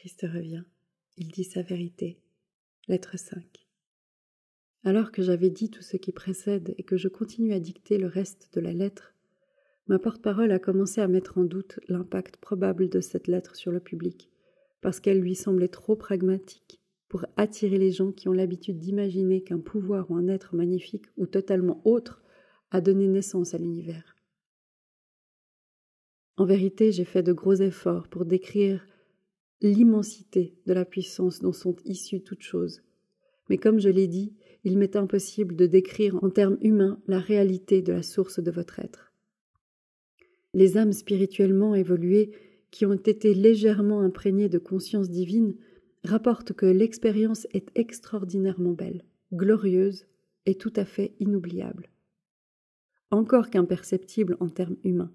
Christ revient. Il dit sa vérité. Lettre 5. Alors que j'avais dit tout ce qui précède et que je continue à dicter le reste de la lettre, ma porte-parole a commencé à mettre en doute l'impact probable de cette lettre sur le public, parce qu'elle lui semblait trop pragmatique pour attirer les gens qui ont l'habitude d'imaginer qu'un pouvoir ou un être magnifique ou totalement autre a donné naissance à l'univers. En vérité, j'ai fait de gros efforts pour décrire l'immensité de la puissance dont sont issues toutes choses. Mais comme je l'ai dit, il m'est impossible de décrire en termes humains la réalité de la source de votre être. Les âmes spirituellement évoluées, qui ont été légèrement imprégnées de conscience divine, rapportent que l'expérience est extraordinairement belle, glorieuse et tout à fait inoubliable. Encore qu'imperceptible en termes humains.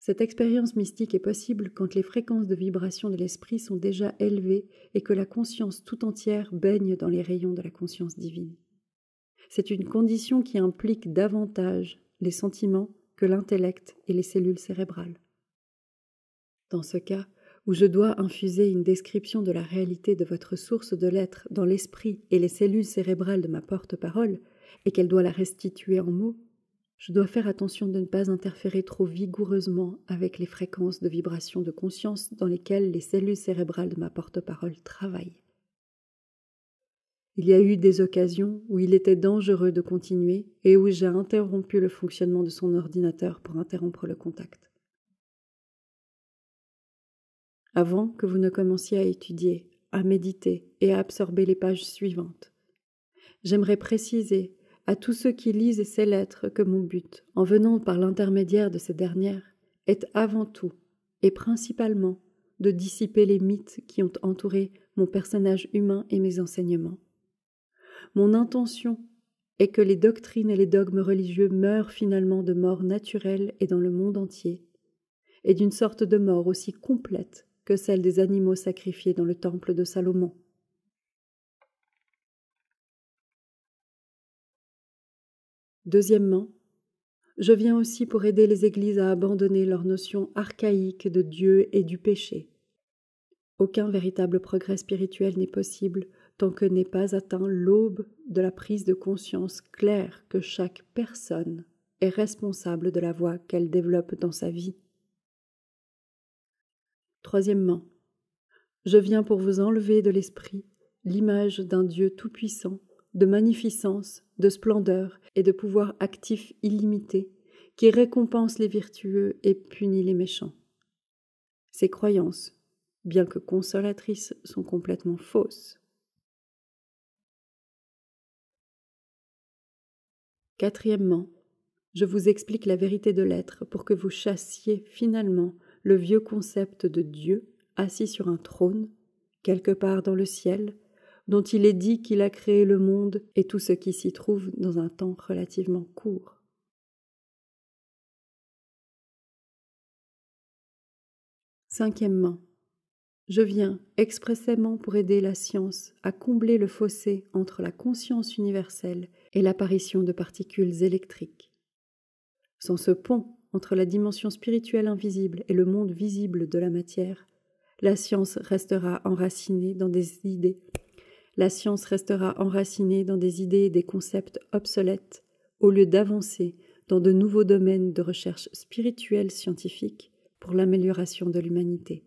Cette expérience mystique est possible quand les fréquences de vibration de l'esprit sont déjà élevées et que la conscience tout entière baigne dans les rayons de la conscience divine. C'est une condition qui implique davantage les sentiments que l'intellect et les cellules cérébrales. Dans ce cas, où je dois infuser une description de la réalité de votre source de l'être dans l'esprit et les cellules cérébrales de ma porte-parole, et qu'elle doit la restituer en mots, je dois faire attention de ne pas interférer trop vigoureusement avec les fréquences de vibration de conscience dans lesquelles les cellules cérébrales de ma porte-parole travaillent. Il y a eu des occasions où il était dangereux de continuer et où j'ai interrompu le fonctionnement de son ordinateur pour interrompre le contact. Avant que vous ne commenciez à étudier, à méditer et à absorber les pages suivantes, j'aimerais préciser à tous ceux qui lisent ces lettres que mon but, en venant par l'intermédiaire de ces dernières, est avant tout et principalement de dissiper les mythes qui ont entouré mon personnage humain et mes enseignements. Mon intention est que les doctrines et les dogmes religieux meurent finalement de mort naturelle et dans le monde entier, et d'une sorte de mort aussi complète que celle des animaux sacrifiés dans le temple de Salomon. Deuxièmement, je viens aussi pour aider les églises à abandonner leur notion archaïque de Dieu et du péché. Aucun véritable progrès spirituel n'est possible tant que n'est pas atteint l'aube de la prise de conscience claire que chaque personne est responsable de la voie qu'elle développe dans sa vie. Troisièmement, je viens pour vous enlever de l'esprit l'image d'un Dieu tout-puissant, de magnificence, de splendeur et de pouvoir actif illimité, qui récompense les vertueux et punit les méchants. Ces croyances, bien que consolatrices, sont complètement fausses. Quatrièmement, je vous explique la vérité de l'être pour que vous chassiez finalement le vieux concept de Dieu assis sur un trône, quelque part dans le ciel, dont il est dit qu'il a créé le monde et tout ce qui s'y trouve dans un temps relativement court. Cinquièmement, je viens expressément pour aider la science à combler le fossé entre la conscience universelle et l'apparition de particules électriques. Sans ce pont entre la dimension spirituelle invisible et le monde visible de la matière, la science restera enracinée dans des idées. La science restera enracinée dans des idées et des concepts obsolètes, au lieu d'avancer dans de nouveaux domaines de recherche spirituelle scientifique pour l'amélioration de l'humanité.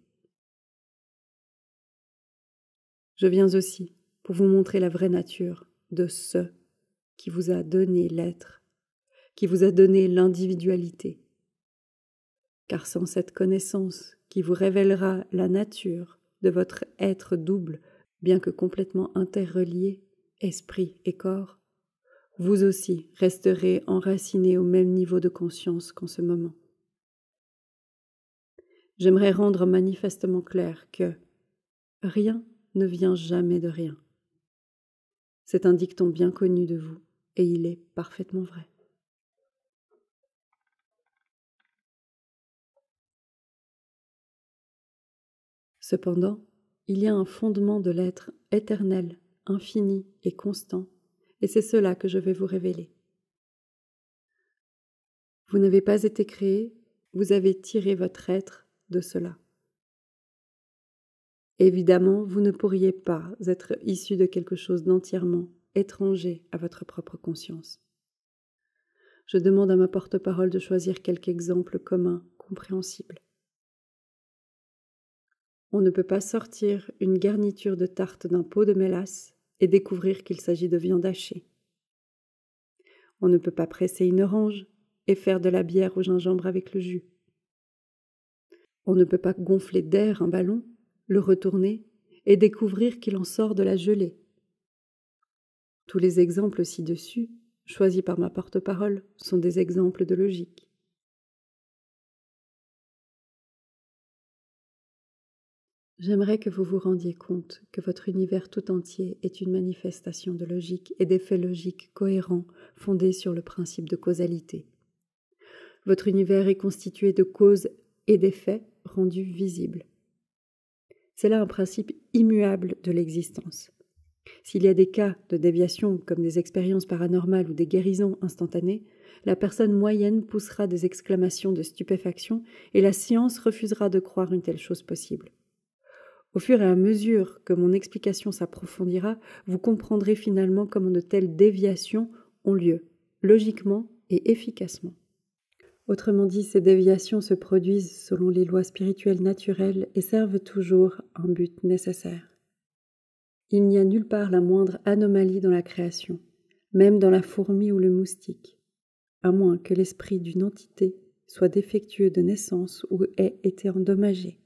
Je viens aussi pour vous montrer la vraie nature de ce qui vous a donné l'être, qui vous a donné l'individualité. Car sans cette connaissance qui vous révélera la nature de votre être double, bien que complètement interrelié, esprit et corps, vous aussi resterez enraciné au même niveau de conscience qu'en ce moment. J'aimerais rendre manifestement clair que rien ne vient jamais de rien. C'est un dicton bien connu de vous, et il est parfaitement vrai. Cependant, il y a un fondement de l'être éternel, infini et constant, et c'est cela que je vais vous révéler. Vous n'avez pas été créé, vous avez tiré votre être de cela. Évidemment, vous ne pourriez pas être issu de quelque chose d'entièrement étranger à votre propre conscience. Je demande à ma porte-parole de choisir quelques exemples communs, compréhensibles. On ne peut pas sortir une garniture de tarte d'un pot de mélasse et découvrir qu'il s'agit de viande hachée. On ne peut pas presser une orange et faire de la bière au gingembre avec le jus. On ne peut pas gonfler d'air un ballon, le retourner et découvrir qu'il en sort de la gelée. Tous les exemples ci-dessus, choisis par ma porte-parole, sont des exemples de logique. J'aimerais que vous vous rendiez compte que votre univers tout entier est une manifestation de logique et d'effets logiques cohérents fondés sur le principe de causalité. Votre univers est constitué de causes et d'effets rendus visibles. C'est là un principe immuable de l'existence. S'il y a des cas de déviation comme des expériences paranormales ou des guérisons instantanées, la personne moyenne poussera des exclamations de stupéfaction et la science refusera de croire une telle chose possible. Au fur et à mesure que mon explication s'approfondira, vous comprendrez finalement comment de telles déviations ont lieu, logiquement et efficacement. Autrement dit, ces déviations se produisent selon les lois spirituelles naturelles et servent toujours un but nécessaire. Il n'y a nulle part la moindre anomalie dans la création, même dans la fourmi ou le moustique, à moins que l'esprit d'une entité soit défectueux de naissance ou ait été endommagé.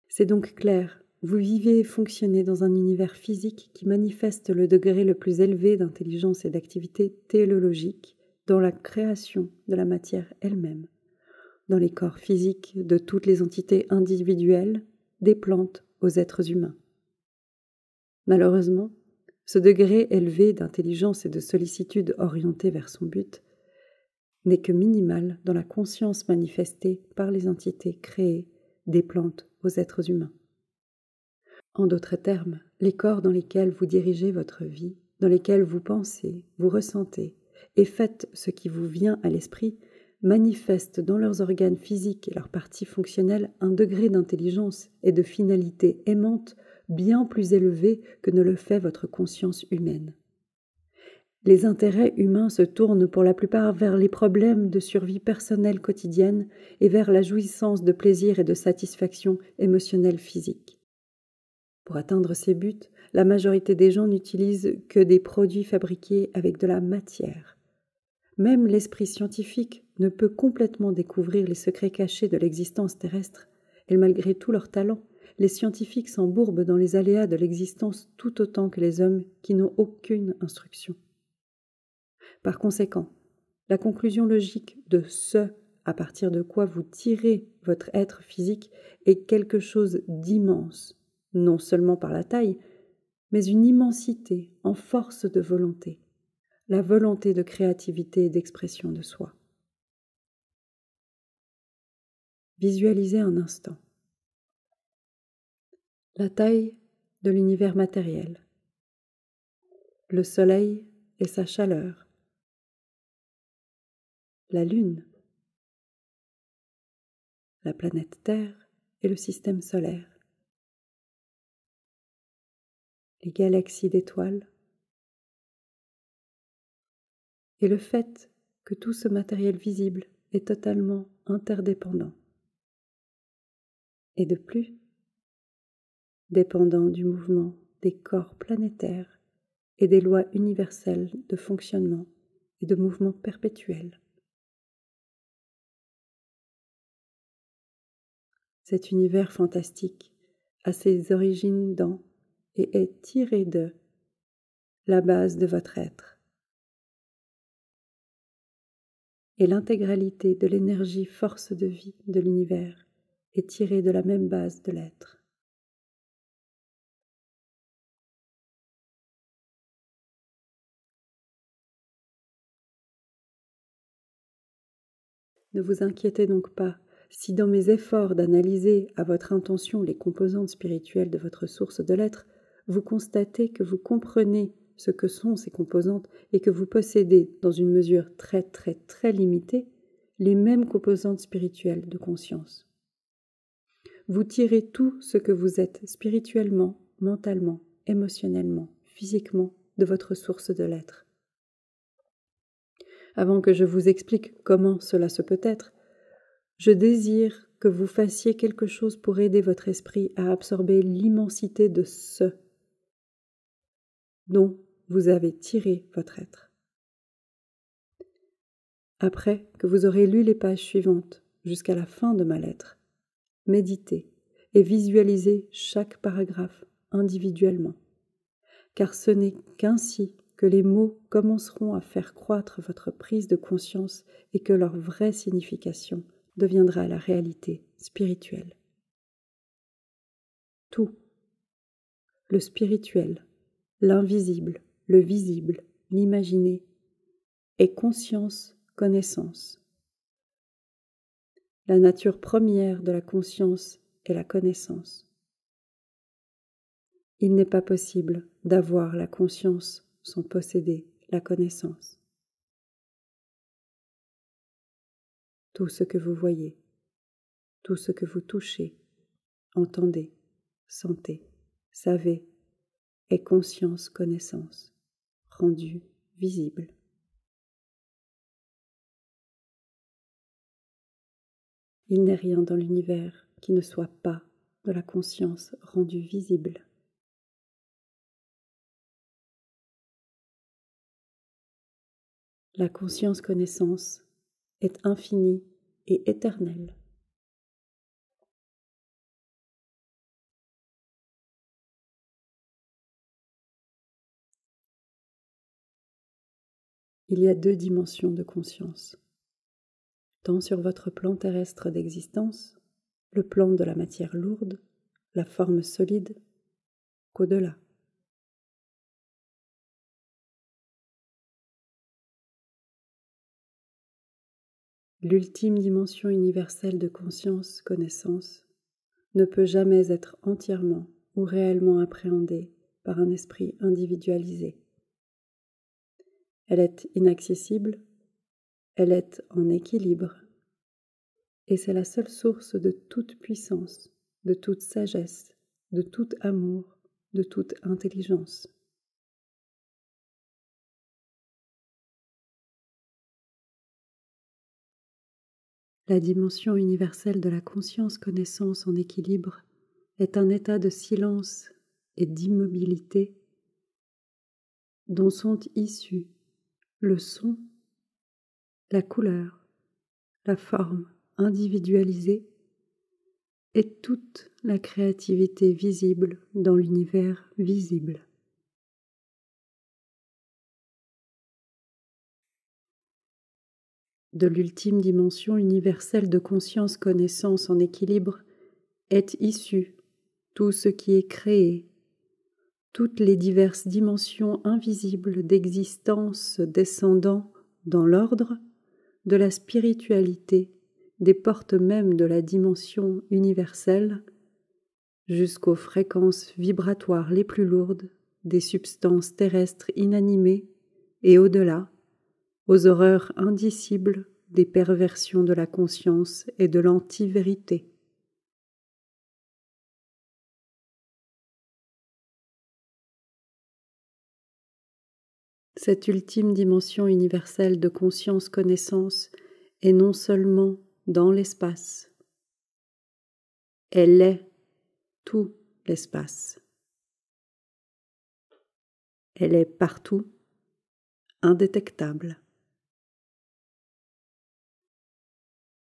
C'est donc clair, vous vivez et fonctionnez dans un univers physique qui manifeste le degré le plus élevé d'intelligence et d'activité téléologique dans la création de la matière elle-même, dans les corps physiques de toutes les entités individuelles, des plantes aux êtres humains. Malheureusement, ce degré élevé d'intelligence et de sollicitude orienté vers son but n'est que minimal dans la conscience manifestée par les entités créées des plantes aux êtres humains. En d'autres termes, les corps dans lesquels vous dirigez votre vie, dans lesquels vous pensez, vous ressentez et faites ce qui vous vient à l'esprit, manifestent dans leurs organes physiques et leurs parties fonctionnelles un degré d'intelligence et de finalité aimante bien plus élevé que ne le fait votre conscience humaine. Les intérêts humains se tournent pour la plupart vers les problèmes de survie personnelle quotidienne et vers la jouissance de plaisir et de satisfaction émotionnelle physique. Pour atteindre ces buts, la majorité des gens n'utilisent que des produits fabriqués avec de la matière. Même l'esprit scientifique ne peut complètement découvrir les secrets cachés de l'existence terrestre, et malgré tout leur talent, les scientifiques s'embourbent dans les aléas de l'existence tout autant que les hommes qui n'ont aucune instruction. Par conséquent, la conclusion logique de ce à partir de quoi vous tirez votre être physique est quelque chose d'immense, non seulement par la taille, mais une immensité en force de volonté, la volonté de créativité et d'expression de soi. Visualisez un instant la taille de l'univers matériel, le soleil et sa chaleur, la Lune, la planète Terre et le système solaire, les galaxies d'étoiles, et le fait que tout ce matériel visible est totalement interdépendant. Et de plus, dépendant du mouvement des corps planétaires et des lois universelles de fonctionnement et de mouvement perpétuel. Cet univers fantastique a ses origines dans et est tiré de la base de votre être. Et l'intégralité de l'énergie force de vie de l'univers est tirée de la même base de l'être. Ne vous inquiétez donc pas si dans mes efforts d'analyser à votre intention les composantes spirituelles de votre source de l'être, vous constatez que vous comprenez ce que sont ces composantes et que vous possédez, dans une mesure très très très limitée, les mêmes composantes spirituelles de conscience. vous tirez tout ce que vous êtes spirituellement, mentalement, émotionnellement, physiquement de votre source de l'être. Avant que je vous explique comment cela se peut être, je désire que vous fassiez quelque chose pour aider votre esprit à absorber l'immensité de ce dont vous avez tiré votre être. Après que vous aurez lu les pages suivantes jusqu'à la fin de ma lettre, méditez et visualisez chaque paragraphe individuellement, car ce n'est qu'ainsi que les mots commenceront à faire croître votre prise de conscience et que leur vraie signification deviendra la réalité spirituelle. Tout, le spirituel, l'invisible, le visible, l'imaginé, est conscience, connaissance. La nature première de la conscience est la connaissance. Il n'est pas possible d'avoir la conscience sans posséder la connaissance. Tout ce que vous voyez, tout ce que vous touchez, entendez, sentez, savez, est conscience, connaissance, rendue visible. Il n'est rien dans l'univers qui ne soit pas de la conscience rendue visible. La conscience-connaissance est infinie et éternelle. Il y a 2 dimensions de conscience. Tant sur votre plan terrestre d'existence, le plan de la matière lourde, la forme solide, qu'au-delà. L'ultime dimension universelle de conscience, connaissance, ne peut jamais être entièrement ou réellement appréhendée par un esprit individualisé. Elle est inaccessible, elle est en équilibre, et c'est la seule source de toute puissance, de toute sagesse, de tout amour, de toute intelligence. La dimension universelle de la conscience-connaissance en équilibre est un état de silence et d'immobilité dont sont issus le son, la couleur, la forme individualisée et toute la créativité visible dans l'univers visible. De l'ultime dimension universelle de conscience-connaissance en équilibre est issu tout ce qui est créé, toutes les diverses dimensions invisibles d'existence descendant dans l'ordre de la spiritualité, des portes mêmes de la dimension universelle, jusqu'aux fréquences vibratoires les plus lourdes des substances terrestres inanimées et au-delà, aux horreurs indicibles des perversions de la conscience et de l'anti-vérité. Cette ultime dimension universelle de conscience-connaissance est non seulement dans l'espace, elle est tout l'espace. Elle est partout, indétectable.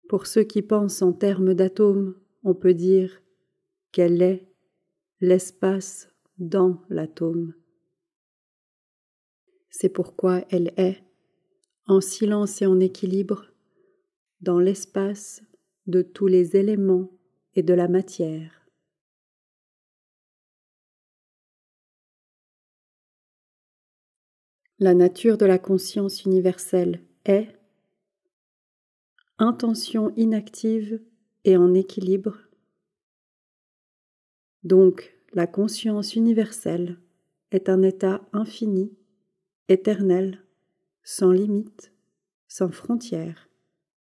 Pour ceux qui pensent en termes d'atomes, on peut dire qu'elle est l'espace dans l'atome. C'est pourquoi elle est, en silence et en équilibre, dans l'espace de tous les éléments et de la matière. La nature de la conscience universelle est intention inactive et en équilibre. Donc, la conscience universelle est un état infini, éternel, sans limite, sans frontières,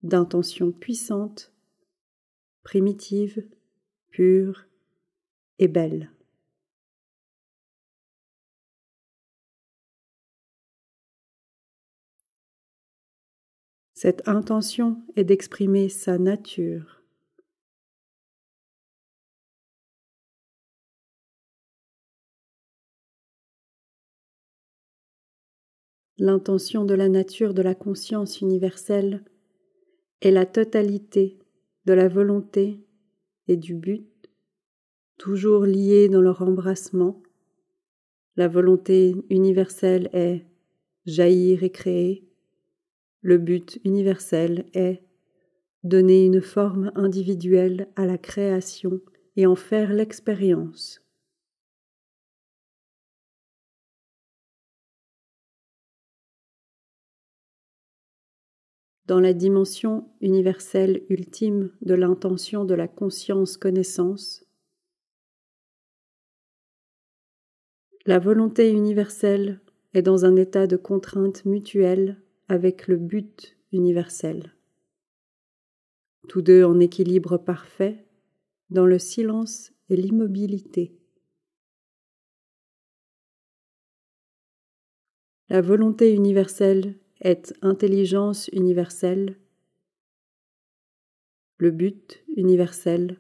d'intention puissante, primitive, pure et belle. Cette intention est d'exprimer sa nature. L'intention de la nature de la conscience universelle est la totalité de la volonté et du but, toujours liés dans leur embrassement. La volonté universelle est jaillir et créer. Le but universel est donner une forme individuelle à la création et en faire l'expérience. Dans la dimension universelle ultime de l'intention de la conscience-connaissance, la volonté universelle est dans un état de contrainte mutuelle avec le but universel. Tous deux en équilibre parfait, dans le silence et l'immobilité. La volonté universelle est intelligence universelle. Le but universel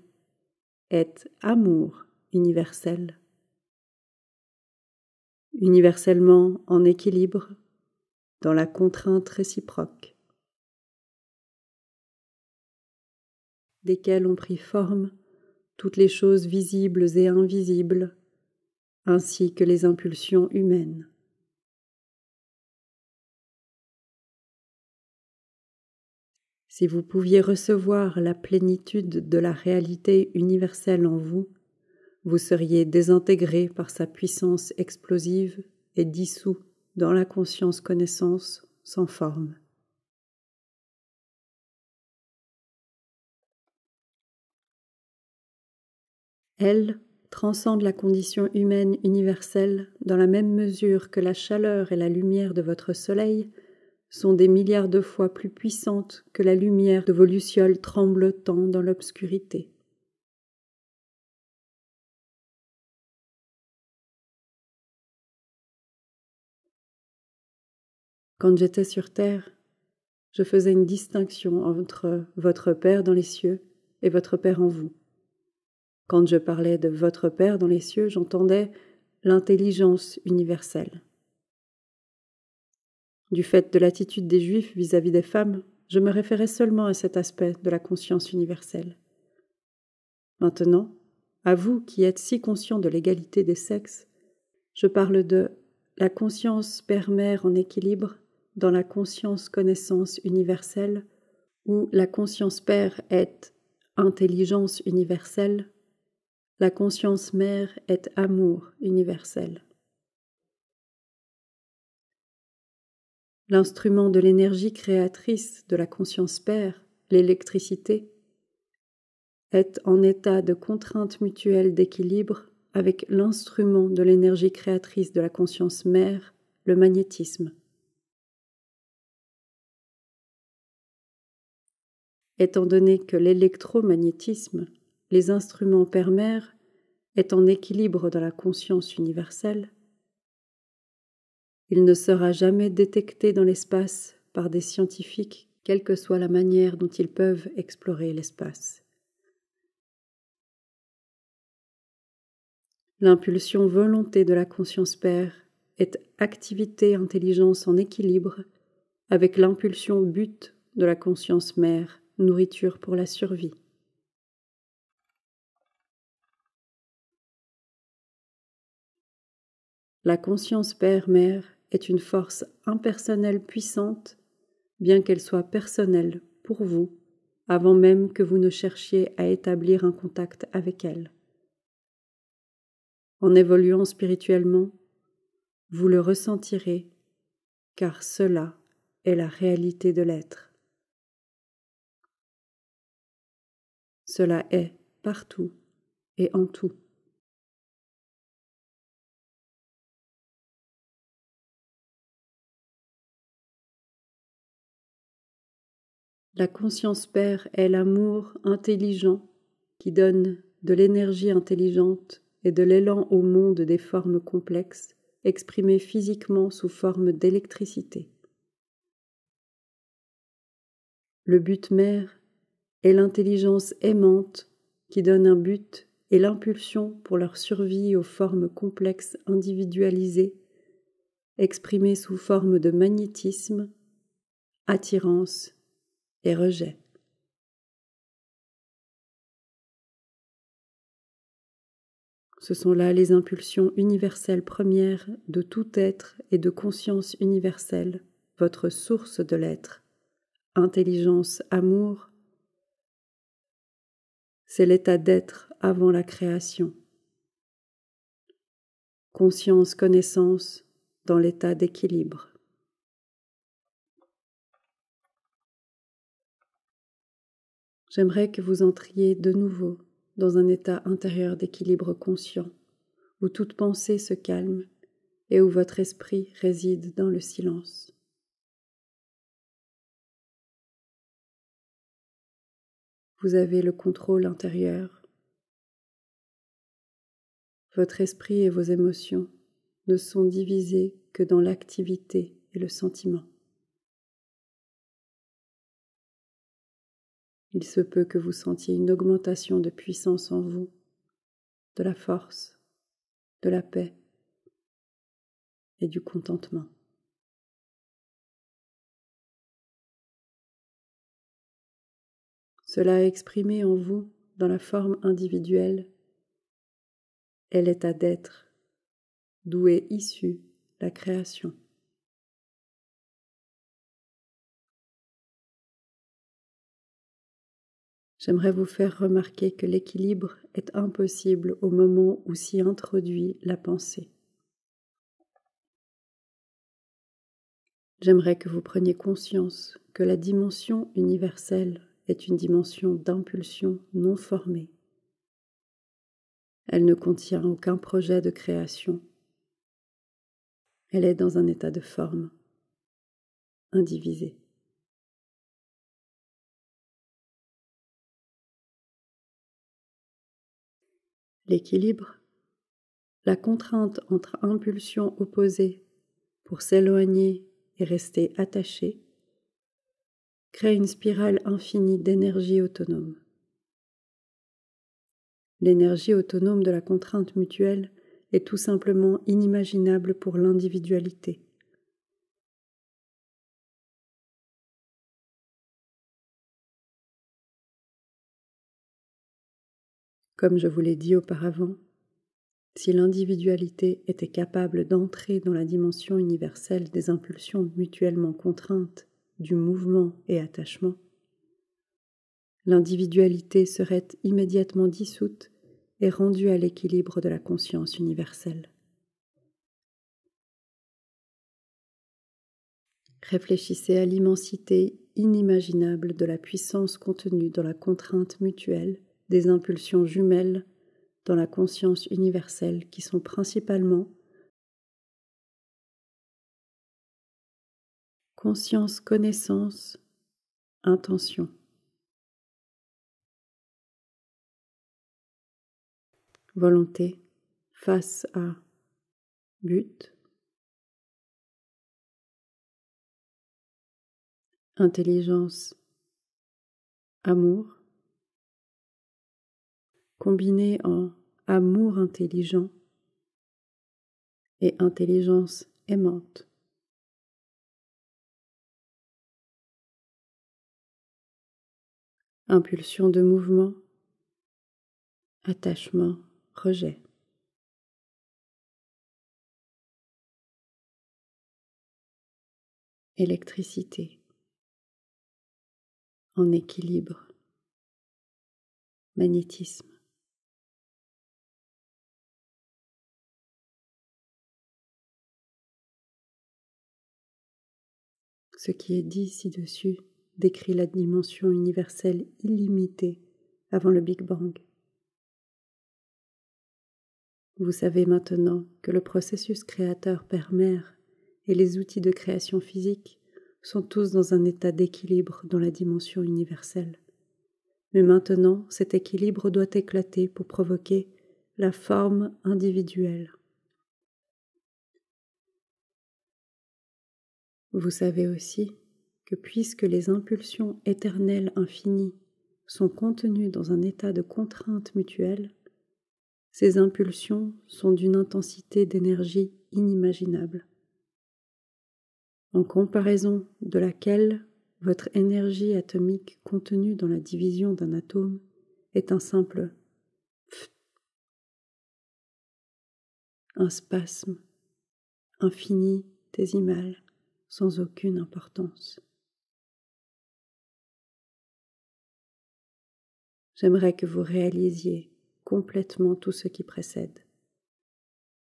est amour universel. Universellement en équilibre, dans la contrainte réciproque, desquelles ont pris forme toutes les choses visibles et invisibles, ainsi que les impulsions humaines. Si vous pouviez recevoir la plénitude de la réalité universelle en vous, vous seriez désintégré par sa puissance explosive et dissous dans la conscience-connaissance sans forme. Elle transcende la condition humaine universelle dans la même mesure que la chaleur et la lumière de votre soleil sont des milliards de fois plus puissantes que la lumière de vos lucioles tremblotant dans l'obscurité. Quand j'étais sur terre, je faisais une distinction entre votre Père dans les cieux et votre Père en vous. Quand je parlais de votre Père dans les cieux, j'entendais l'intelligence universelle. Du fait de l'attitude des Juifs vis-à-vis des femmes, je me référais seulement à cet aspect de la conscience universelle. Maintenant, à vous qui êtes si conscients de l'égalité des sexes, je parle de la conscience père-mère en équilibre dans la conscience-connaissance universelle, où la conscience père est intelligence universelle, la conscience mère est amour universel. L'instrument de l'énergie créatrice de la conscience père, l'électricité, est en état de contrainte mutuelle d'équilibre avec l'instrument de l'énergie créatrice de la conscience mère, le magnétisme. Étant donné que l'électromagnétisme, les instruments père-mère, est en équilibre dans la conscience universelle, il ne sera jamais détecté dans l'espace par des scientifiques, quelle que soit la manière dont ils peuvent explorer l'espace. L'impulsion volonté de la conscience père est activité intelligence en équilibre avec l'impulsion but de la conscience mère, nourriture pour la survie. La conscience père-mère est une force impersonnelle puissante, bien qu'elle soit personnelle pour vous, avant même que vous ne cherchiez à établir un contact avec elle. En évoluant spirituellement, vous le ressentirez, car cela est la réalité de l'être. Cela est partout et en tout. La conscience père est l'amour intelligent qui donne de l'énergie intelligente et de l'élan au monde des formes complexes, exprimées physiquement sous forme d'électricité. Le but mère est l'intelligence aimante qui donne un but et l'impulsion pour leur survie aux formes complexes individualisées, exprimées sous forme de magnétisme, attirance et rejet. Ce sont là les impulsions universelles premières de tout être et de conscience universelle, votre source de l'être, intelligence, amour. C'est l'état d'être avant la création. Conscience, connaissance dans l'état d'équilibre. J'aimerais que vous entriez de nouveau dans un état intérieur d'équilibre conscient, où toute pensée se calme et où votre esprit réside dans le silence. Vous avez le contrôle intérieur. Votre esprit et vos émotions ne sont divisés que dans l'activité et le sentiment. Il se peut que vous sentiez une augmentation de puissance en vous, de la force, de la paix et du contentement. Cela est exprimé en vous dans la forme individuelle est l'état d'être, d'où est issue la création. J'aimerais vous faire remarquer que l'équilibre est impossible au moment où s'y introduit la pensée. J'aimerais que vous preniez conscience que la dimension universelle est une dimension d'impulsion non formée. Elle ne contient aucun projet de création. Elle est dans un état de forme, indivisé. L'équilibre, la contrainte entre impulsions opposées pour s'éloigner et rester attaché, crée une spirale infinie d'énergie autonome. L'énergie autonome de la contrainte mutuelle est tout simplement inimaginable pour l'individualité. Comme je vous l'ai dit auparavant, si l'individualité était capable d'entrer dans la dimension universelle des impulsions mutuellement contraintes, du mouvement et attachement, l'individualité serait immédiatement dissoute et rendue à l'équilibre de la conscience universelle. Réfléchissez à l'immensité inimaginable de la puissance contenue dans la contrainte mutuelle des impulsions jumelles dans la conscience universelle qui sont principalement conscience, connaissance, intention. Volonté face à but, intelligence, amour, combiné en amour intelligent et intelligence aimante. Impulsion de mouvement, attachement, rejet. Électricité, en équilibre, magnétisme. Ce qui est dit ci-dessus décrit la dimension universelle illimitée avant le Big Bang. Vous savez maintenant que le processus créateur Père-Mère et les outils de création physique sont tous dans un état d'équilibre dans la dimension universelle. Mais maintenant, cet équilibre doit éclater pour provoquer la forme individuelle. Vous savez aussi que puisque les impulsions éternelles infinies sont contenues dans un état de contrainte mutuelle, ces impulsions sont d'une intensité d'énergie inimaginable, en comparaison de laquelle votre énergie atomique contenue dans la division d'un atome est un simple pft, un spasme infinitésimal sans aucune importance. J'aimerais que vous réalisiez complètement tout ce qui précède,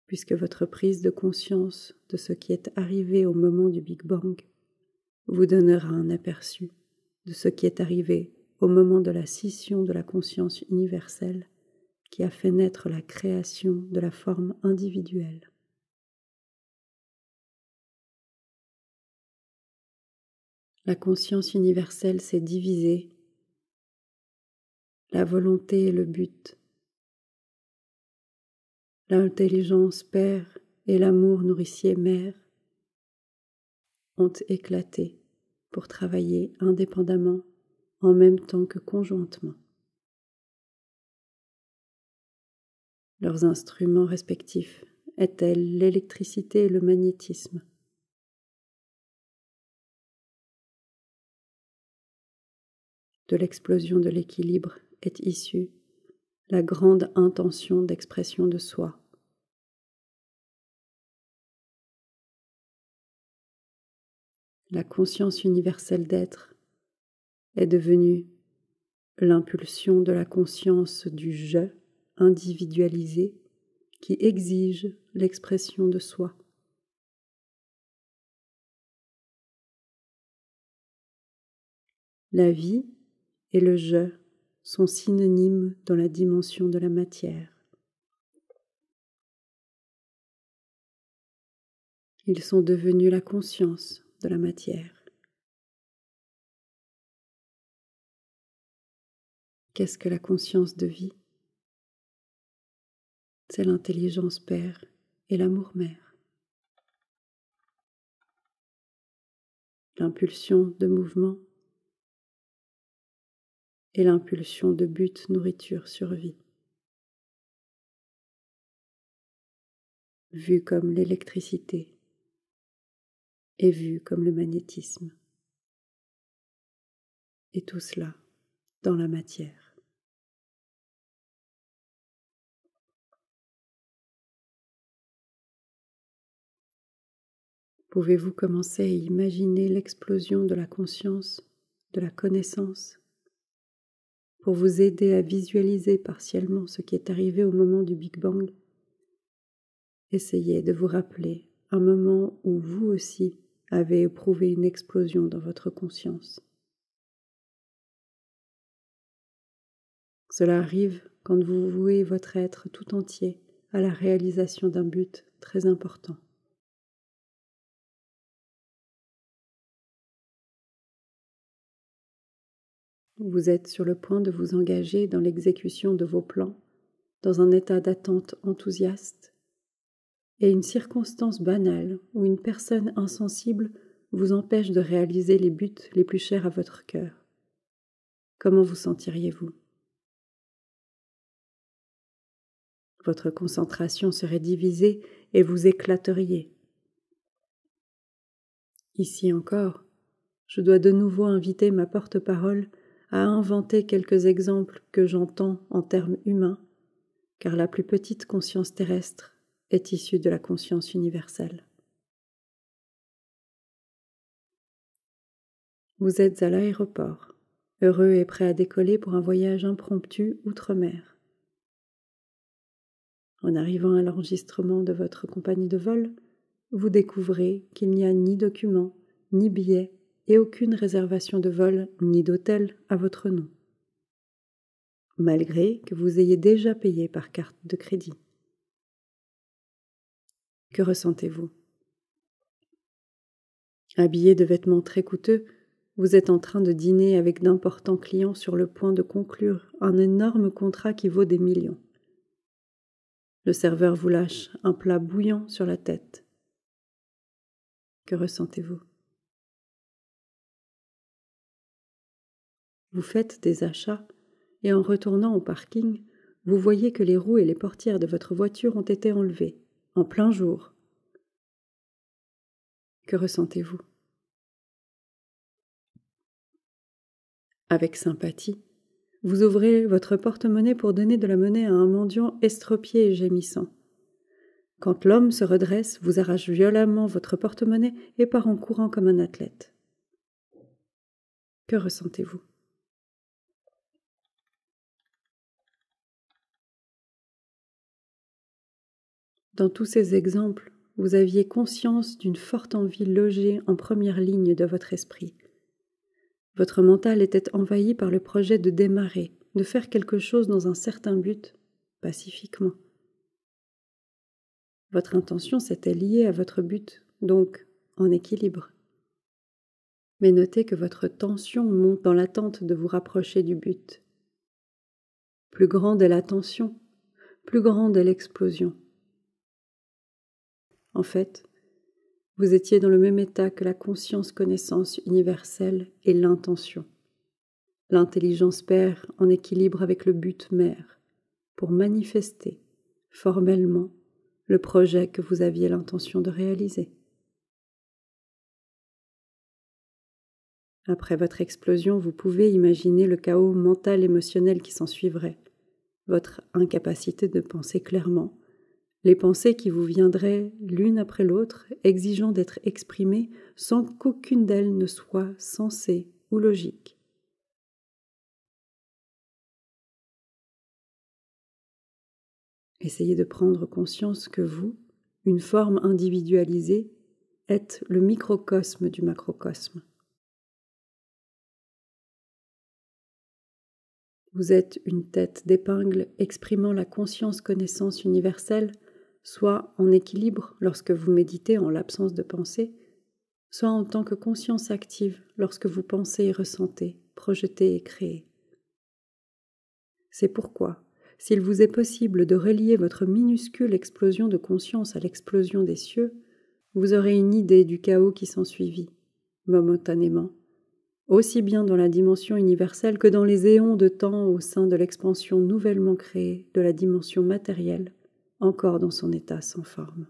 puisque votre prise de conscience de ce qui est arrivé au moment du Big Bang vous donnera un aperçu de ce qui est arrivé au moment de la scission de la conscience universelle qui a fait naître la création de la forme individuelle. La conscience universelle s'est divisée, la volonté est le but, l'intelligence père et l'amour nourricier mère ont éclaté pour travailler indépendamment en même temps que conjointement. Leurs instruments respectifs étaient l'électricité et le magnétisme. De l'explosion de l'équilibre est issue la grande intention d'expression de soi. La conscience universelle d'être est devenue l'impulsion de la conscience du je individualisé qui exige l'expression de soi. La vie et le je sont synonymes dans la dimension de la matière. Ils sont devenus la conscience de la matière. Qu'est-ce que la conscience de vie? C'est l'intelligence père et l'amour mère. L'impulsion de mouvement et l'impulsion de but, nourriture, survie. Vue comme l'électricité et vue comme le magnétisme. Et tout cela dans la matière. Pouvez-vous commencer à imaginer l'explosion de la conscience, de la connaissance, pour vous aider à visualiser partiellement ce qui est arrivé au moment du Big Bang? Essayez de vous rappeler un moment où vous aussi avez éprouvé une explosion dans votre conscience. Cela arrive quand vous vouez votre être tout entier à la réalisation d'un but très important. Vous êtes sur le point de vous engager dans l'exécution de vos plans, dans un état d'attente enthousiaste, et une circonstance banale ou une personne insensible vous empêche de réaliser les buts les plus chers à votre cœur. Comment vous sentiriez-vous? Votre concentration serait divisée et vous éclateriez. Ici encore, je dois de nouveau inviter ma porte-parole à inventer quelques exemples que j'entends en termes humains, car la plus petite conscience terrestre est issue de la conscience universelle. Vous êtes à l'aéroport, heureux et prêt à décoller pour un voyage impromptu outre-mer. En arrivant à l'enregistrement de votre compagnie de vol, vous découvrez qu'il n'y a ni document, ni billet et aucune réservation de vol ni d'hôtel à votre nom, malgré que vous ayez déjà payé par carte de crédit. Que ressentez-vous? Habillé de vêtements très coûteux, Vous êtes en train de dîner avec d'importants clients sur le point de conclure un énorme contrat qui vaut des millions. Le serveur vous lâche un plat bouillant sur la tête. Que ressentez-vous? Vous faites des achats et en retournant au parking, vous voyez que les roues et les portières de votre voiture ont été enlevées, en plein jour. Que ressentez-vous? Avec sympathie, vous ouvrez votre porte-monnaie pour donner de la monnaie à un mendiant estropié et gémissant. Quand l'homme se redresse, vous arrache violemment votre porte-monnaie et part en courant comme un athlète. Que ressentez-vous? Dans tous ces exemples, vous aviez conscience d'une forte envie logée en première ligne de votre esprit. Votre mental était envahi par le projet de démarrer, de faire quelque chose dans un certain but, pacifiquement. Votre intention s'était liée à votre but, donc en équilibre. Mais notez que votre tension monte dans l'attente de vous rapprocher du but. Plus grande est la tension, plus grande est l'explosion. En fait, vous étiez dans le même état que la conscience-connaissance universelle et l'intention. L'intelligence père en équilibre avec le but mère, pour manifester, formellement, le projet que vous aviez l'intention de réaliser. Après votre explosion, vous pouvez imaginer le chaos mental-émotionnel qui s'ensuivrait, votre incapacité de penser clairement, les pensées qui vous viendraient l'une après l'autre, exigeant d'être exprimées sans qu'aucune d'elles ne soit sensée ou logique. Essayez de prendre conscience que vous, une forme individualisée, êtes le microcosme du macrocosme. Vous êtes une tête d'épingle exprimant la conscience-connaissance universelle, soit en équilibre lorsque vous méditez en l'absence de pensée, soit en tant que conscience active lorsque vous pensez et ressentez, projetez et créez. C'est pourquoi, s'il vous est possible de relier votre minuscule explosion de conscience à l'explosion des cieux, vous aurez une idée du chaos qui s'ensuivit, momentanément, aussi bien dans la dimension universelle que dans les éons de temps au sein de l'expansion nouvellement créée de la dimension matérielle, encore dans son état sans forme.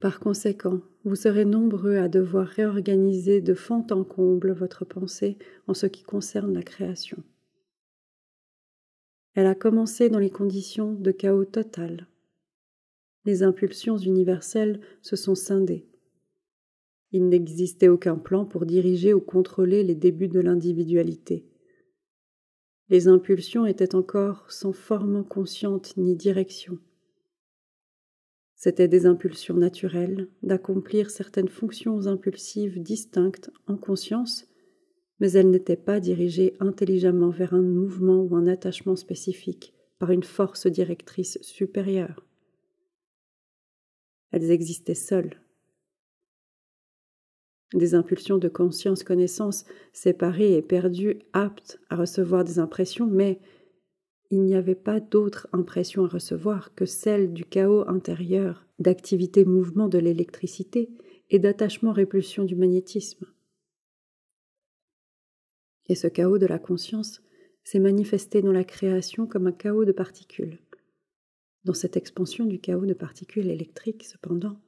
Par conséquent, vous serez nombreux à devoir réorganiser de fond en comble votre pensée en ce qui concerne la création. Elle a commencé dans les conditions de chaos total. Les impulsions universelles se sont scindées. Il n'existait aucun plan pour diriger ou contrôler les débuts de l'individualité. Les impulsions étaient encore sans forme consciente ni direction. C'étaient des impulsions naturelles d'accomplir certaines fonctions impulsives distinctes en conscience, mais elles n'étaient pas dirigées intelligemment vers un mouvement ou un attachement spécifique par une force directrice supérieure. Elles existaient seules. Des impulsions de conscience-connaissance séparées et perdues, aptes à recevoir des impressions, mais il n'y avait pas d'autre impression à recevoir que celle du chaos intérieur, d'activité-mouvement de l'électricité et d'attachement-répulsion du magnétisme. Et ce chaos de la conscience s'est manifesté dans la création comme un chaos de particules. Dans cette expansion du chaos de particules électriques, cependant,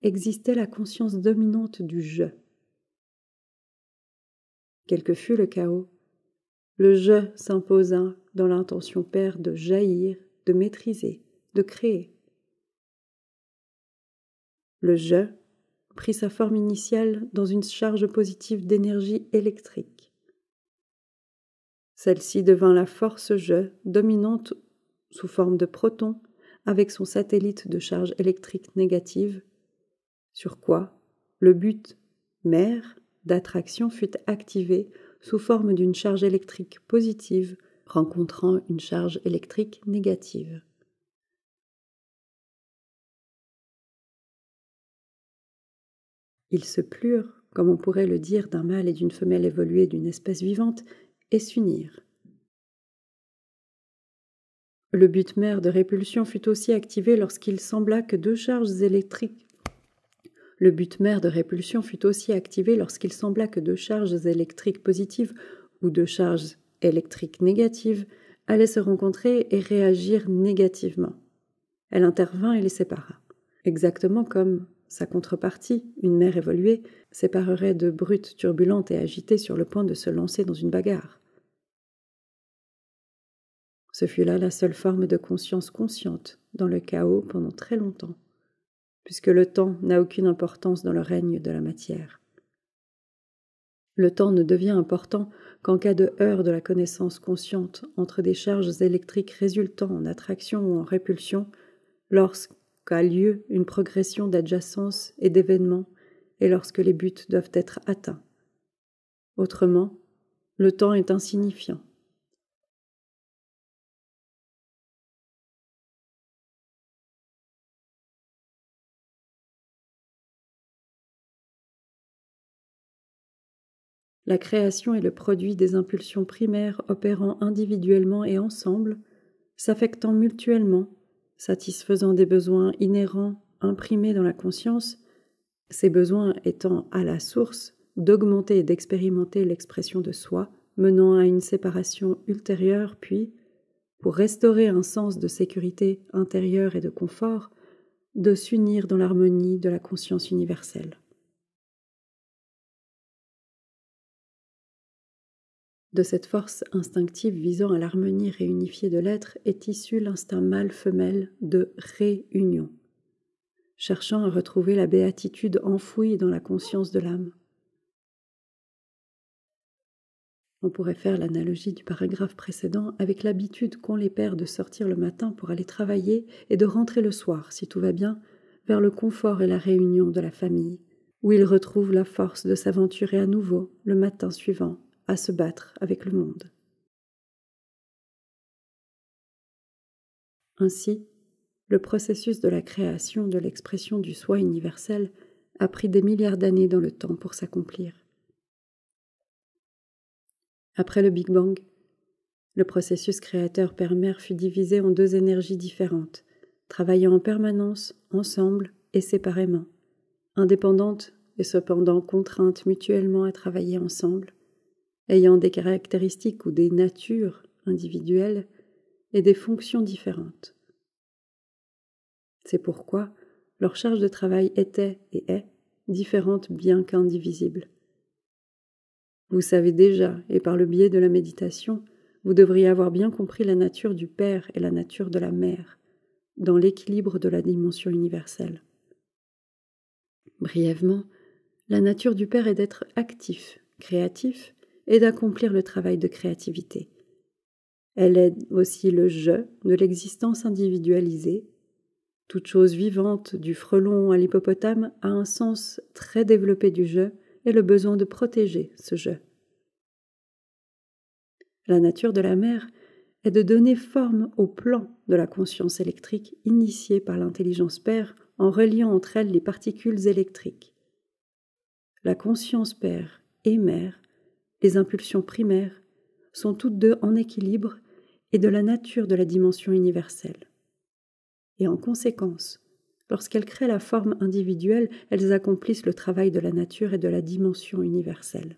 existait la conscience dominante du « je ». Quel que fût le chaos, le « je » s'imposa dans l'intention père de jaillir, de maîtriser, de créer. Le « je » prit sa forme initiale dans une charge positive d'énergie électrique. Celle-ci devint la force « je » dominante sous forme de proton avec son satellite de charge électrique négative, sur quoi le but mère d'attraction fut activé sous forme d'une charge électrique positive rencontrant une charge électrique négative. Ils se plurent, comme on pourrait le dire d'un mâle et d'une femelle évoluée d'une espèce vivante, et s'unirent. Le but mère de répulsion fut aussi activé lorsqu'il sembla que deux charges électriques positives ou deux charges électriques négatives allaient se rencontrer et réagir négativement. Elle intervint et les sépara, exactement comme sa contrepartie, une mère évoluée, séparerait deux brutes turbulentes et agitées sur le point de se lancer dans une bagarre. Ce fut là la seule forme de conscience consciente dans le chaos pendant très longtemps, puisque le temps n'a aucune importance dans le règne de la matière. Le temps ne devient important qu'en cas de heurt de la connaissance consciente entre des charges électriques résultant en attraction ou en répulsion, lorsqu'a lieu une progression d'adjacence et d'événements et lorsque les buts doivent être atteints. Autrement, le temps est insignifiant. La création est le produit des impulsions primaires opérant individuellement et ensemble, s'affectant mutuellement, satisfaisant des besoins inhérents imprimés dans la conscience, ces besoins étant à la source d'augmenter et d'expérimenter l'expression de soi, menant à une séparation ultérieure, puis, pour restaurer un sens de sécurité intérieure et de confort, de s'unir dans l'harmonie de la conscience universelle. De cette force instinctive visant à l'harmonie réunifiée de l'être est issu l'instinct mâle-femelle de réunion, cherchant à retrouver la béatitude enfouie dans la conscience de l'âme. On pourrait faire l'analogie du paragraphe précédent avec l'habitude qu'ont les pères de sortir le matin pour aller travailler et de rentrer le soir, si tout va bien, vers le confort et la réunion de la famille, où ils retrouvent la force de s'aventurer à nouveau, le matin suivant, à se battre avec le monde. Ainsi, le processus de la création de l'expression du soi universel a pris des milliards d'années dans le temps pour s'accomplir. Après le Big Bang, le processus créateur père-mère fut divisé en deux énergies différentes, travaillant en permanence, ensemble et séparément, indépendantes et cependant contraintes mutuellement à travailler ensemble, ayant des caractéristiques ou des natures individuelles et des fonctions différentes. C'est pourquoi leur charge de travail était et est différente bien qu'indivisible. Vous savez déjà, et par le biais de la méditation, vous devriez avoir bien compris la nature du père et la nature de la mère, dans l'équilibre de la dimension universelle. Brièvement, la nature du père est d'être actif, créatif, et d'accomplir le travail de créativité. Elle est aussi le « je » de l'existence individualisée. Toute chose vivante, du frelon à l'hippopotame, a un sens très développé du « je » et le besoin de protéger ce « je ». La nature de la mère est de donner forme au plan de la conscience électrique initiée par l'intelligence père en reliant entre elles les particules électriques. La conscience père et mère, les impulsions primaires, sont toutes deux en équilibre et de la nature de la dimension universelle. Et en conséquence, lorsqu'elles créent la forme individuelle, elles accomplissent le travail de la nature et de la dimension universelle,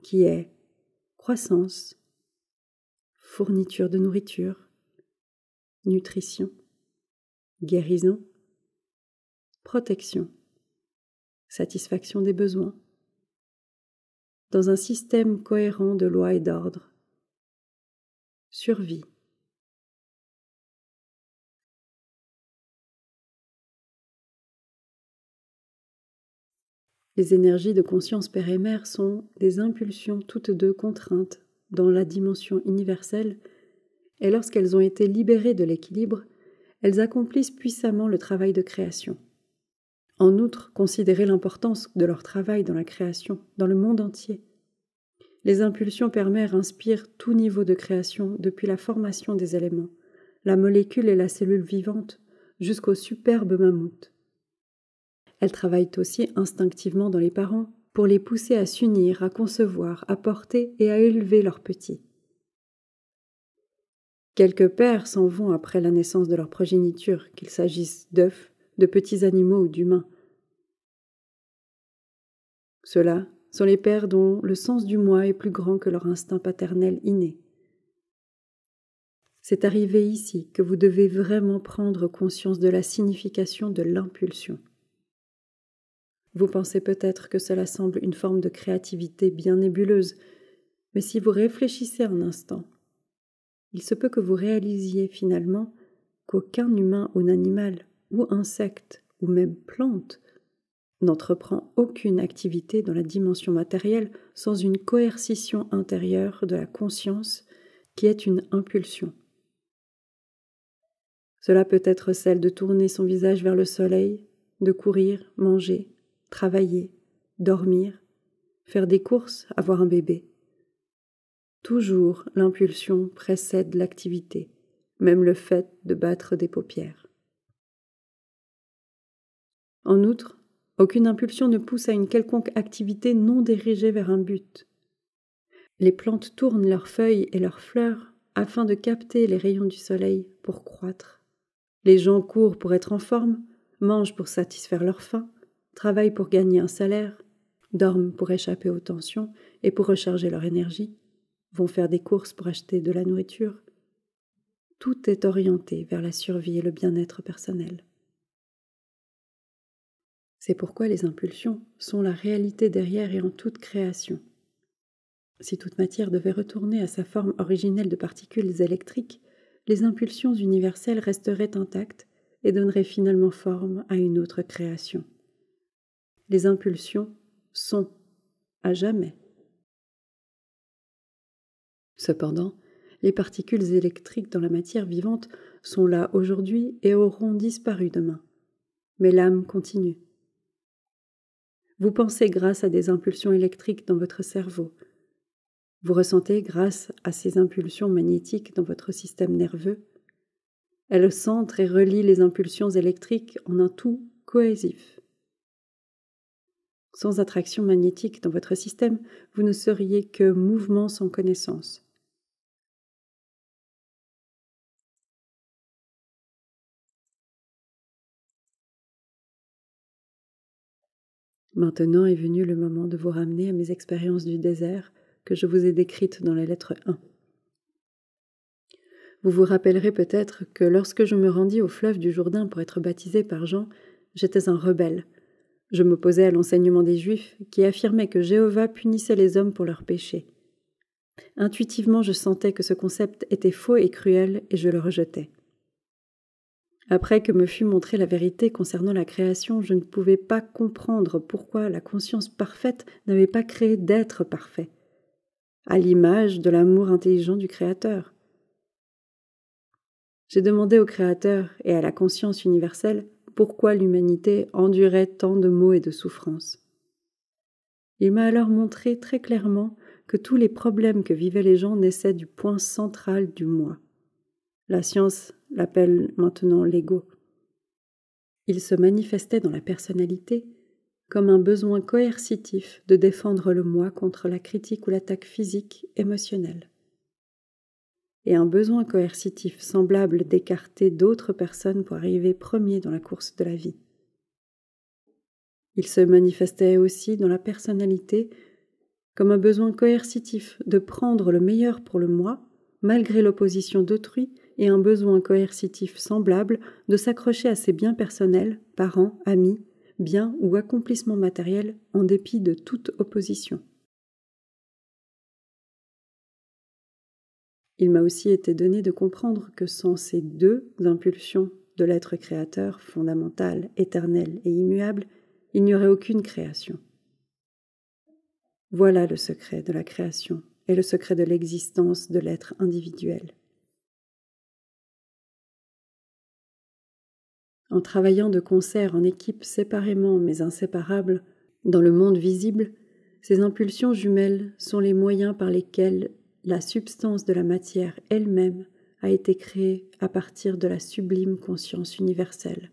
qui est croissance, fourniture de nourriture, nutrition, guérison, protection, satisfaction des besoins, dans un système cohérent de lois et d'ordre, survie. Les énergies de conscience père et mère sont des impulsions toutes deux contraintes dans la dimension universelle, et lorsqu'elles ont été libérées de l'équilibre, elles accomplissent puissamment le travail de création. En outre, considérez l'importance de leur travail dans la création, dans le monde entier. Les impulsions père-mère inspirent tout niveau de création depuis la formation des éléments, la molécule et la cellule vivante, jusqu'au superbe mammouth. Elles travaillent aussi instinctivement dans les parents pour les pousser à s'unir, à concevoir, à porter et à élever leurs petits. Quelques pères s'en vont après la naissance de leur progéniture, qu'il s'agisse d'œufs, de petits animaux ou d'humains. Ceux-là sont les pères dont le sens du moi est plus grand que leur instinct paternel inné. C'est arrivé ici que vous devez vraiment prendre conscience de la signification de l'impulsion. Vous pensez peut-être que cela semble une forme de créativité bien nébuleuse, mais si vous réfléchissez un instant, il se peut que vous réalisiez finalement qu'aucun humain ou animal, ou insecte, ou même plante, n'entreprend aucune activité dans la dimension matérielle sans une coercition intérieure de la conscience qui est une impulsion. Cela peut être celle de tourner son visage vers le soleil, de courir, manger, travailler, dormir, faire des courses, avoir un bébé. Toujours l'impulsion précède l'activité, même le fait de battre des paupières. En outre, aucune impulsion ne pousse à une quelconque activité non dirigée vers un but. Les plantes tournent leurs feuilles et leurs fleurs afin de capter les rayons du soleil pour croître. Les gens courent pour être en forme, mangent pour satisfaire leur faim, travaillent pour gagner un salaire, dorment pour échapper aux tensions et pour recharger leur énergie, vont faire des courses pour acheter de la nourriture. Tout est orienté vers la survie et le bien-être personnel. C'est pourquoi les impulsions sont la réalité derrière et en toute création. Si toute matière devait retourner à sa forme originelle de particules électriques, les impulsions universelles resteraient intactes et donneraient finalement forme à une autre création. Les impulsions sont à jamais. Cependant, les particules électriques dans la matière vivante sont là aujourd'hui et auront disparu demain. Mais l'âme continue. Vous pensez grâce à des impulsions électriques dans votre cerveau. Vous ressentez grâce à ces impulsions magnétiques dans votre système nerveux. Elles centrent et relient les impulsions électriques en un tout cohésif. Sans attraction magnétique dans votre système, vous ne seriez que mouvement sans connaissance. Maintenant est venu le moment de vous ramener à mes expériences du désert que je vous ai décrites dans la lettre 1. Vous vous rappellerez peut-être que lorsque je me rendis au fleuve du Jourdain pour être baptisé par Jean, j'étais un rebelle. Je m'opposais à l'enseignement des Juifs qui affirmait que Jéhovah punissait les hommes pour leurs péchés. Intuitivement, je sentais que ce concept était faux et cruel et je le rejetais. Après que me fut montrée la vérité concernant la création, je ne pouvais pas comprendre pourquoi la conscience parfaite n'avait pas créé d'être parfait, à l'image de l'amour intelligent du Créateur. J'ai demandé au Créateur et à la conscience universelle pourquoi l'humanité endurait tant de maux et de souffrances. Il m'a alors montré très clairement que tous les problèmes que vivaient les gens naissaient du point central du moi. La science l'appelle maintenant l'ego. Il se manifestait dans la personnalité comme un besoin coercitif de défendre le moi contre la critique ou l'attaque physique, émotionnelle. Et un besoin coercitif semblable d'écarter d'autres personnes pour arriver premier dans la course de la vie. Il se manifestait aussi dans la personnalité comme un besoin coercitif de prendre le meilleur pour le moi, malgré l'opposition d'autrui, et un besoin coercitif semblable de s'accrocher à ses biens personnels, parents, amis, biens ou accomplissements matériels en dépit de toute opposition. Il m'a aussi été donné de comprendre que sans ces deux impulsions de l'être créateur, fondamental, éternel et immuable, il n'y aurait aucune création. Voilà le secret de la création et le secret de l'existence de l'être individuel. En travaillant de concert en équipe séparément mais inséparables, dans le monde visible, ces impulsions jumelles sont les moyens par lesquels la substance de la matière elle-même a été créée à partir de la sublime conscience universelle.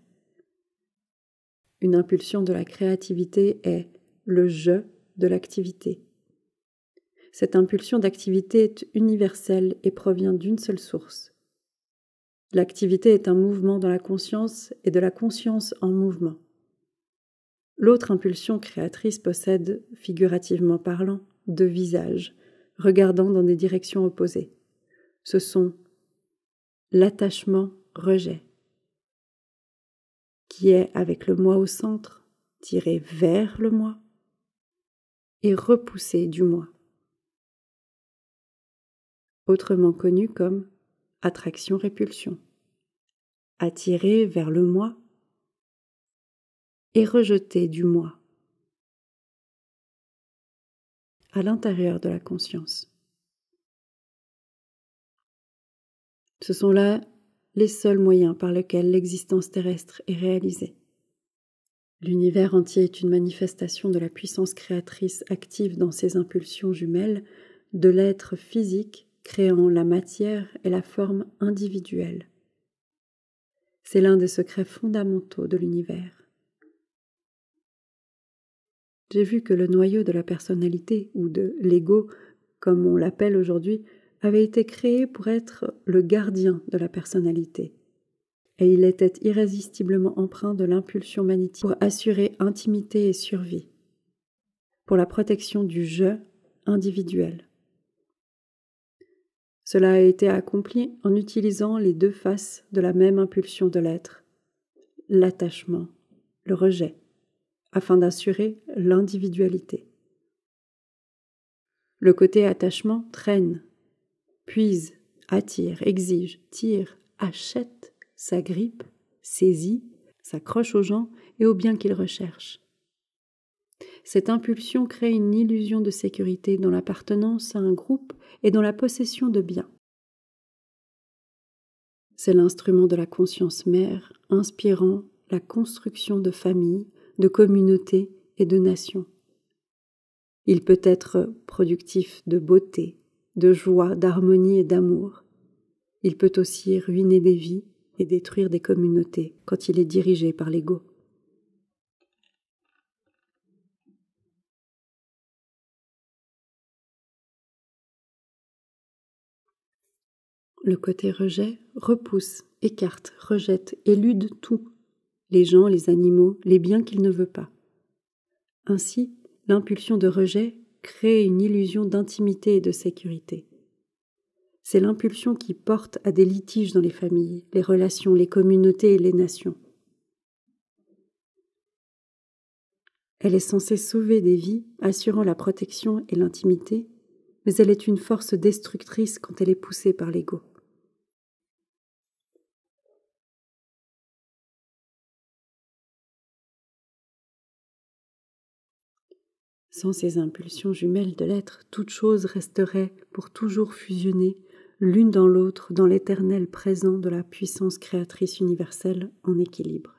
Une impulsion de la créativité est le « je » de l'activité. Cette impulsion d'activité est universelle et provient d'une seule source. L'activité est un mouvement dans la conscience et de la conscience en mouvement. L'autre impulsion créatrice possède, figurativement parlant, deux visages, regardant dans des directions opposées. Ce sont l'attachement-rejet, qui est, avec le moi au centre, tiré vers le moi et repoussé du moi, autrement connu comme attraction-répulsion, attiré vers le moi et rejeté du moi, à l'intérieur de la conscience. Ce sont là les seuls moyens par lesquels l'existence terrestre est réalisée. L'univers entier est une manifestation de la puissance créatrice active dans ses impulsions jumelles, de l'être physique créant la matière et la forme individuelle. C'est l'un des secrets fondamentaux de l'univers. J'ai vu que le noyau de la personnalité, ou de l'ego, comme on l'appelle aujourd'hui, avait été créé pour être le gardien de la personnalité. Et il était irrésistiblement empreint de l'impulsion magnétique pour assurer intimité et survie, pour la protection du « je » individuel. Cela a été accompli en utilisant les deux faces de la même impulsion de l'être, l'attachement, le rejet, afin d'assurer l'individualité. Le côté attachement traîne, puise, attire, exige, tire, achète, s'agrippe, saisit, s'accroche aux gens et aux biens qu'il recherche. Cette impulsion crée une illusion de sécurité dans l'appartenance à un groupe et dans la possession de biens. C'est l'instrument de la conscience mère, inspirant la construction de familles, de communautés et de nations. Il peut être productif de beauté, de joie, d'harmonie et d'amour. Il peut aussi ruiner des vies et détruire des communautés quand il est dirigé par l'ego. Le côté rejet repousse, écarte, rejette, élude tout, les gens, les animaux, les biens qu'il ne veut pas. Ainsi, l'impulsion de rejet crée une illusion d'intimité et de sécurité. C'est l'impulsion qui porte à des litiges dans les familles, les relations, les communautés et les nations. Elle est censée sauver des vies, assurant la protection et l'intimité, mais elle est une force destructrice quand elle est poussée par l'ego. Sans ces impulsions jumelles de l'être, toute chose resterait pour toujours fusionnée l'une dans l'autre dans l'éternel présent de la puissance créatrice universelle en équilibre.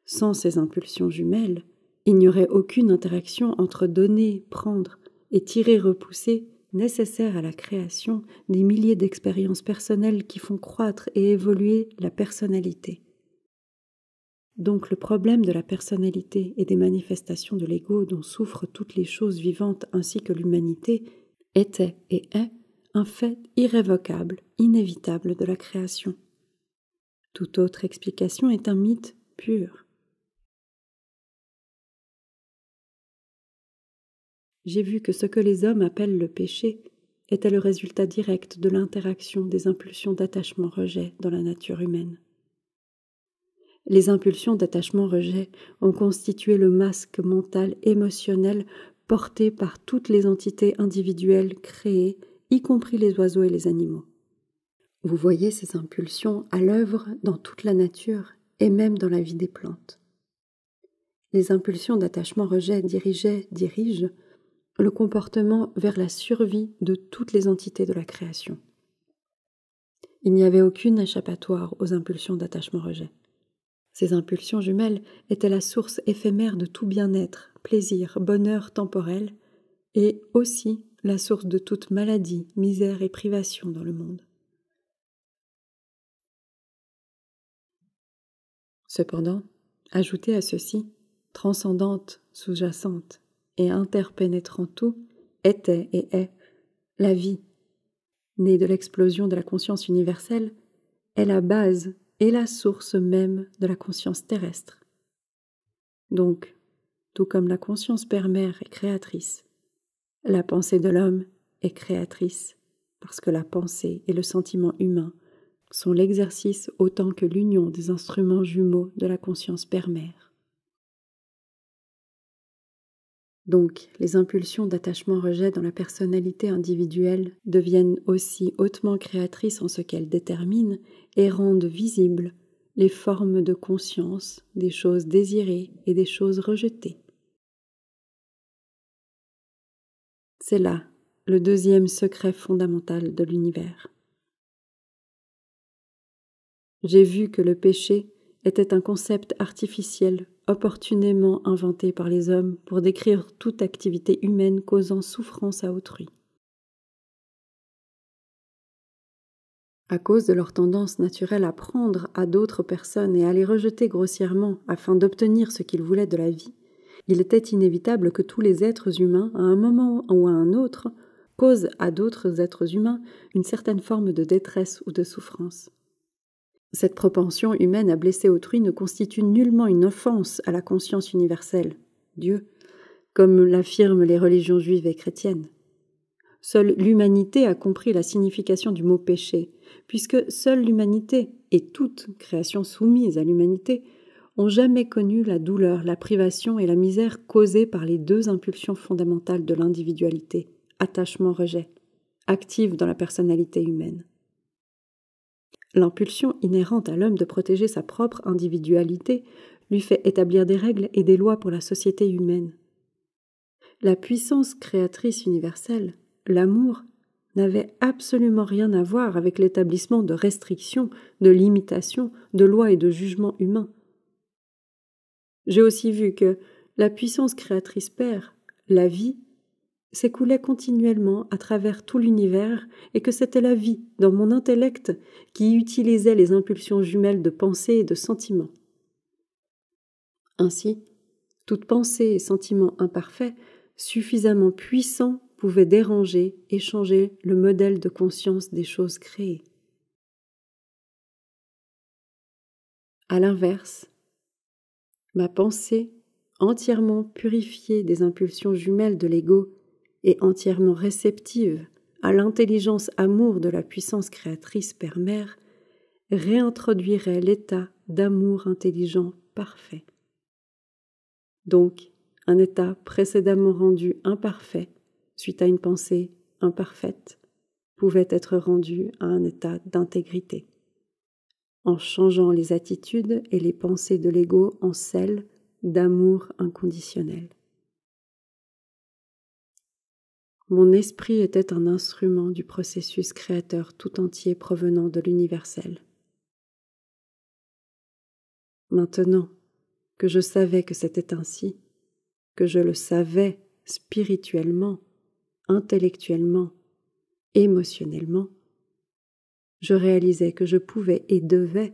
Sans ces impulsions jumelles, il n'y aurait aucune interaction entre donner, prendre et tirer, repousser, nécessaire à la création des milliers d'expériences personnelles qui font croître et évoluer la personnalité. Donc le problème de la personnalité et des manifestations de l'ego dont souffrent toutes les choses vivantes ainsi que l'humanité était et est un fait irrévocable, inévitable de la création. Toute autre explication est un mythe pur. J'ai vu que ce que les hommes appellent le péché était le résultat direct de l'interaction des impulsions d'attachement-rejet dans la nature humaine. Les impulsions d'attachement-rejet ont constitué le masque mental émotionnel porté par toutes les entités individuelles créées, y compris les oiseaux et les animaux. Vous voyez ces impulsions à l'œuvre dans toute la nature et même dans la vie des plantes. Les impulsions d'attachement-rejet dirigent le comportement vers la survie de toutes les entités de la création. Il n'y avait aucune échappatoire aux impulsions d'attachement-rejet. Ces impulsions jumelles étaient la source éphémère de tout bien-être, plaisir, bonheur temporel, et aussi la source de toute maladie, misère et privation dans le monde. Cependant, Ajoutez à ceci, transcendante, sous-jacente et interpénétrant tout, était et est la vie, née de l'explosion de la conscience universelle, est la base et la source même de la conscience terrestre. Donc, tout comme la conscience père-mère est créatrice, la pensée de l'homme est créatrice, parce que la pensée et le sentiment humain sont l'exercice autant que l'union des instruments jumeaux de la conscience père-mère. Donc, les impulsions d'attachement-rejet dans la personnalité individuelle deviennent aussi hautement créatrices en ce qu'elles déterminent et rendent visibles les formes de conscience des choses désirées et des choses rejetées. C'est là le deuxième secret fondamental de l'univers. J'ai vu que le péché était un concept artificiel opportunément inventé par les hommes pour décrire toute activité humaine causant souffrance à autrui. À cause de leur tendance naturelle à prendre à d'autres personnes et à les rejeter grossièrement afin d'obtenir ce qu'ils voulaient de la vie, il était inévitable que tous les êtres humains, à un moment ou à un autre, causent à d'autres êtres humains une certaine forme de détresse ou de souffrance. Cette propension humaine à blesser autrui ne constitue nullement une offense à la conscience universelle, Dieu, comme l'affirment les religions juives et chrétiennes. Seule l'humanité a compris la signification du mot péché, puisque seule l'humanité et toute création soumise à l'humanité ont jamais connu la douleur, la privation et la misère causées par les deux impulsions fondamentales de l'individualité, attachement-rejet, actives dans la personnalité humaine. L'impulsion inhérente à l'homme de protéger sa propre individualité lui fait établir des règles et des lois pour la société humaine. La puissance créatrice universelle, l'amour, n'avait absolument rien à voir avec l'établissement de restrictions, de limitations, de lois et de jugements humains. J'ai aussi vu que la puissance créatrice Père, la vie, s'écoulait continuellement à travers tout l'univers et que c'était la vie, dans mon intellect, qui utilisait les impulsions jumelles de pensée et de sentiment. Ainsi, toute pensée et sentiment imparfait, suffisamment puissant, pouvait déranger et changer le modèle de conscience des choses créées. À l'inverse, ma pensée, entièrement purifiée des impulsions jumelles de l'ego et entièrement réceptive à l'intelligence amour de la puissance créatrice Père-Mère, réintroduirait l'état d'amour intelligent parfait. Donc, un état précédemment rendu imparfait, suite à une pensée imparfaite, pouvait être rendu à un état d'intégrité, en changeant les attitudes et les pensées de l'ego en celles d'amour inconditionnel. Mon esprit était un instrument du processus créateur tout entier provenant de l'universel. Maintenant que je savais que c'était ainsi, que je le savais spirituellement, intellectuellement, émotionnellement, je réalisais que je pouvais et devais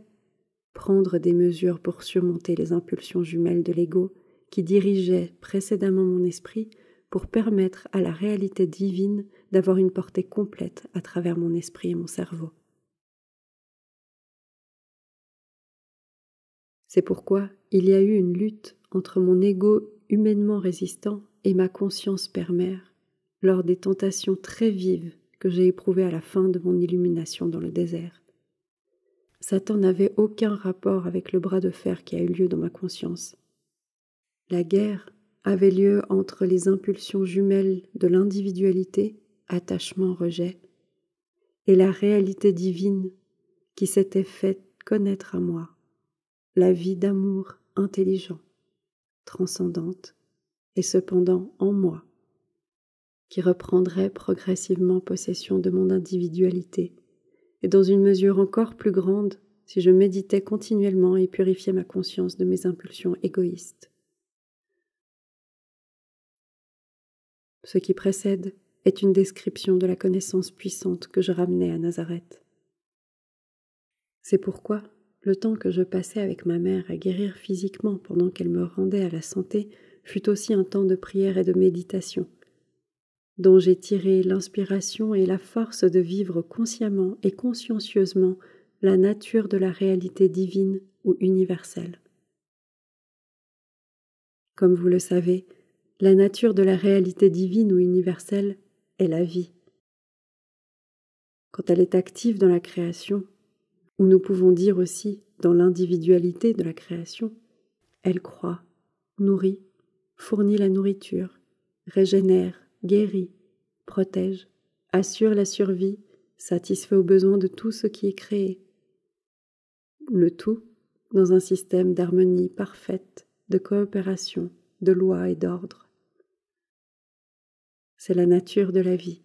prendre des mesures pour surmonter les impulsions jumelles de l'ego qui dirigeaient précédemment mon esprit pour permettre à la réalité divine d'avoir une portée complète à travers mon esprit et mon cerveau. C'est pourquoi il y a eu une lutte entre mon ego humainement résistant et ma conscience père-mère lors des tentations très vives que j'ai éprouvées à la fin de mon illumination dans le désert. Satan n'avait aucun rapport avec le bras de fer qui a eu lieu dans ma conscience. La guerre avait lieu entre les impulsions jumelles de l'individualité, attachement, rejet, et la réalité divine qui s'était faite connaître à moi, la vie d'amour intelligent, transcendante, et cependant en moi, qui reprendrait progressivement possession de mon individualité, et dans une mesure encore plus grande si je méditais continuellement et purifiais ma conscience de mes impulsions égoïstes. Ce qui précède est une description de la connaissance puissante que je ramenais à Nazareth. C'est pourquoi Le temps que je passais avec ma mère à guérir physiquement pendant qu'elle me rendait à la santé fut aussi un temps de prière et de méditation, dont j'ai tiré l'inspiration et la force de vivre consciemment et consciencieusement la nature de la réalité divine ou universelle. Comme vous le savez, la nature de la réalité divine ou universelle est la vie. Quand elle est active dans la création, ou nous pouvons dire aussi dans l'individualité de la création, elle croît, nourrit, fournit la nourriture, régénère, guérit, protège, assure la survie, satisfait aux besoins de tout ce qui est créé. Le tout dans un système d'harmonie parfaite, de coopération, de loi et d'ordre. C'est la nature de la vie.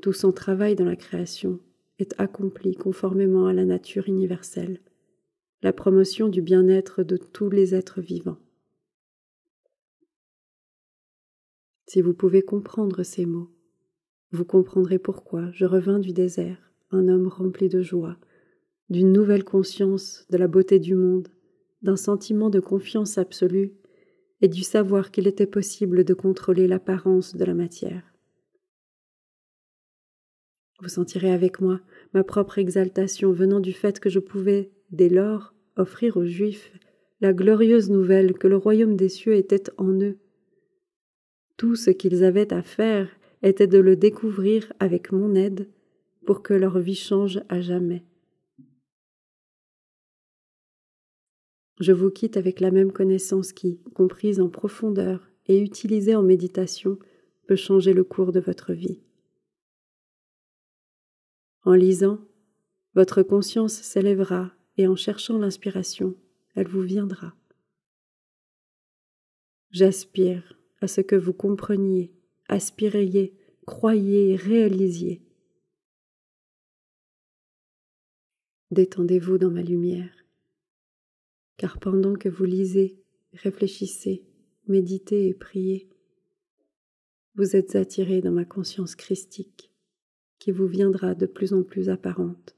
Tout son travail dans la création est accompli conformément à la nature universelle, la promotion du bien-être de tous les êtres vivants. Si vous pouvez comprendre ces mots, vous comprendrez pourquoi je revins du désert, un homme rempli de joie, d'une nouvelle conscience de la beauté du monde, d'un sentiment de confiance absolue et du savoir qu'il était possible de contrôler l'apparence de la matière. Vous sentirez avec moi ma propre exaltation venant du fait que je pouvais, dès lors, offrir aux Juifs la glorieuse nouvelle que le royaume des cieux était en eux. Tout ce qu'ils avaient à faire était de le découvrir avec mon aide pour que leur vie change à jamais. Je vous quitte avec la même connaissance qui, comprise en profondeur et utilisée en méditation, peut changer le cours de votre vie. En lisant, votre conscience s'élèvera et en cherchant l'inspiration, elle vous viendra. J'aspire à ce que vous compreniez, aspiriez, croyiez et réalisiez. Détendez-vous dans ma lumière, car pendant que vous lisez, réfléchissez, méditez et priez, vous êtes attirés dans ma conscience christique, qui vous viendra de plus en plus apparente,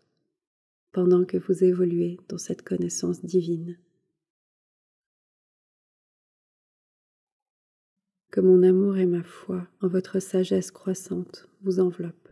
pendant que vous évoluez dans cette connaissance divine. Que mon amour et ma foi en votre sagesse croissante vous enveloppent.